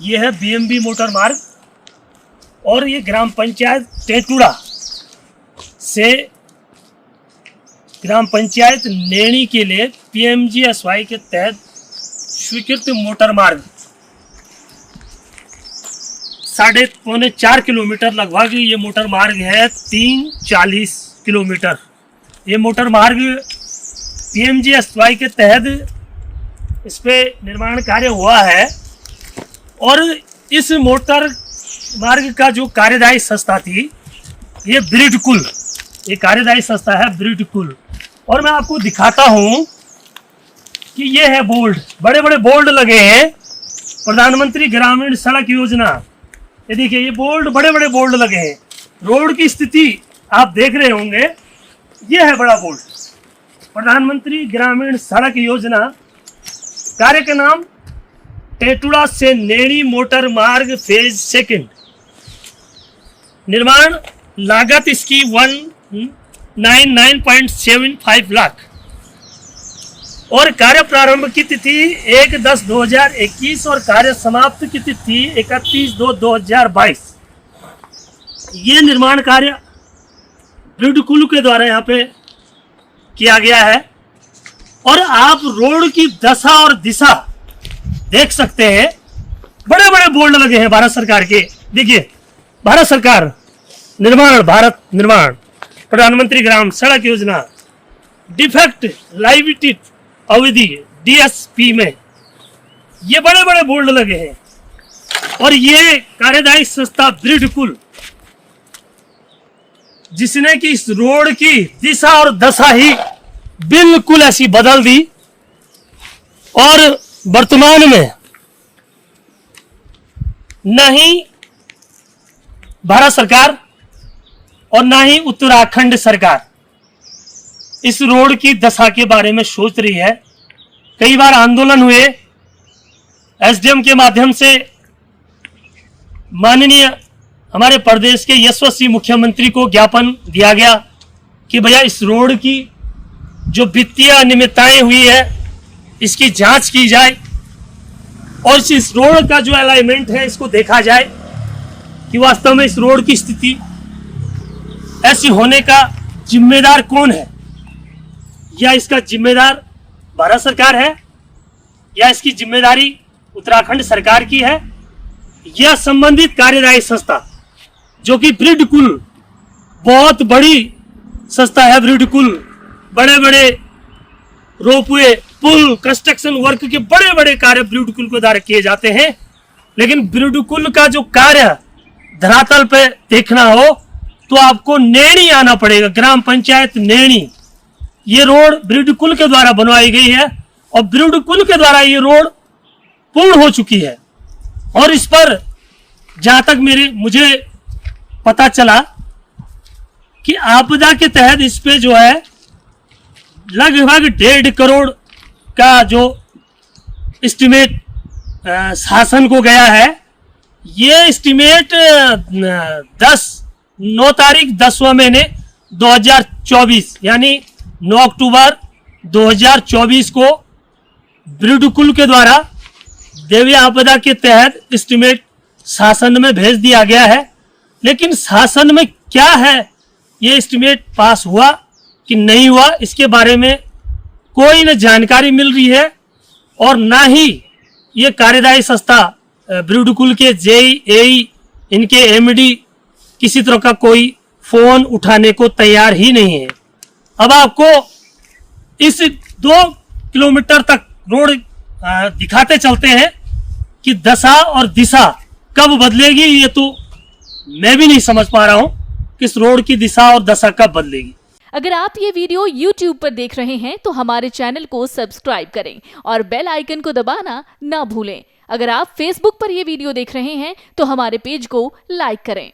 ये है BMB motor मार्ग और ये ग्राम पंचायत टेटुड़ा से ग्राम पंचायत नैनी के लिए पीएमजीएसवाई के तहत स्वीकृत मोटर मार्ग 3.25-4 किलोमीटर लगभग ये मोटर मार्ग है। 340 किलोमीटर ये मोटर मार्ग पीएमजीएसवाई के तहत इस पे निर्माण कार्य हुआ है। और इस मोटर मार्ग का जो कार्यदायी संस्था थी ये ब्रिडकुल, ये कार्यदायी संस्था है ब्रिडकुल। और मैं आपको दिखाता हूँ कि ये है बोर्ड, बड़े बड़े बोर्ड लगे हैं, प्रधानमंत्री ग्रामीण सड़क योजना। ये देखिए ये बोर्ड, बड़े बड़े बोर्ड लगे हैं। रोड की स्थिति आप देख रहे होंगे, ये है बड़ा बोर्ड, प्रधानमंत्री ग्रामीण सड़क योजना। कार्य का नाम टेटुड़ा से नैनी मोटर मार्ग फेज 2। निर्माण लागत इसकी 199.75 लाख और कार्य प्रारंभ की तिथि 1/10/2021 और कार्य समाप्त की तिथि 31/2/2022। ये निर्माण कार्य ब्रिडकुल के द्वारा यहाँ पे किया गया है। और आप रोड की दशा और दिशा देख सकते हैं, बड़े बड़े बोर्ड लगे हैं भारत सरकार के। देखिए, भारत सरकार निर्माण, भारत निर्माण, प्रधानमंत्री ग्राम सड़क योजना, डिफेक्ट लाइबिलिटी अवधि डीएसपी में ये बड़े बड़े बोर्ड लगे हैं। और ये कार्यदायी संस्था ब्रिडकुल, जिसने कि इस रोड की दिशा और दशा ही बिल्कुल ऐसी बदल दी। और वर्तमान में न ही भारत सरकार और न ही उत्तराखंड सरकार इस रोड की दशा के बारे में सोच रही है। कई बार आंदोलन हुए, एसडीएम के माध्यम से माननीय हमारे प्रदेश के यशस्वी मुख्यमंत्री को ज्ञापन दिया गया कि भैया इस रोड की जो वित्तीय अनियमितताएं हुई है इसकी जांच की जाए और इस रोड का जो अलाइनमेंट है इसको देखा जाए कि वास्तव में इस रोड की स्थिति ऐसी होने का जिम्मेदार कौन है। या इसका जिम्मेदार भारत सरकार है या इसकी जिम्मेदारी उत्तराखंड सरकार की है या संबंधित कार्यदायी संस्था, जो कि ब्रिडकुल बहुत बड़ी संस्था है। ब्रिडकुल बड़े बड़े रोपवे, पुल, कंस्ट्रक्शन वर्क के बड़े बड़े कार्य ब्रिडकुल के द्वारा किए जाते हैं। लेकिन ब्रिडकुल का जो कार्य धरातल पे देखना हो तो आपको नैनी आना पड़ेगा, ग्राम पंचायत नैनी। ये रोड ब्रिडकुल के द्वारा बनवाई गई है और ब्रिडकुल के द्वारा ये रोड पूर्ण हो चुकी है। और इस पर जहां तक मुझे पता चला कि आपदा के तहत इस पे जो है लगभग 1.5 करोड़ का जो एस्टिमेट शासन को गया है। ये एस्टिमेट 9 तारीख 10वां महीने 2024 यानी 9 अक्टूबर 2024 को ब्रिडकुल के द्वारा देवी आपदा के तहत एस्टिमेट शासन में भेज दिया गया है। लेकिन शासन में क्या है, ये एस्टिमेट पास हुआ कि नहीं हुआ, इसके बारे में कोई न जानकारी मिल रही है और ना ही ये कार्यदायी संस्था ब्रिडकुल के जेई, एई, इनके एमडी किसी तरह का कोई फोन उठाने को तैयार ही नहीं है। अब आपको इस 2 किलोमीटर तक रोड दिखाते चलते हैं कि दशा और दिशा कब बदलेगी, ये तो मैं भी नहीं समझ पा रहा हूं कि इस रोड की दिशा और दशा कब बदलेगी। अगर आप ये वीडियो YouTube पर देख रहे हैं तो हमारे चैनल को सब्सक्राइब करें और बेल आइकन को दबाना ना भूलें। अगर आप Facebook पर ये वीडियो देख रहे हैं तो हमारे पेज को लाइक करें।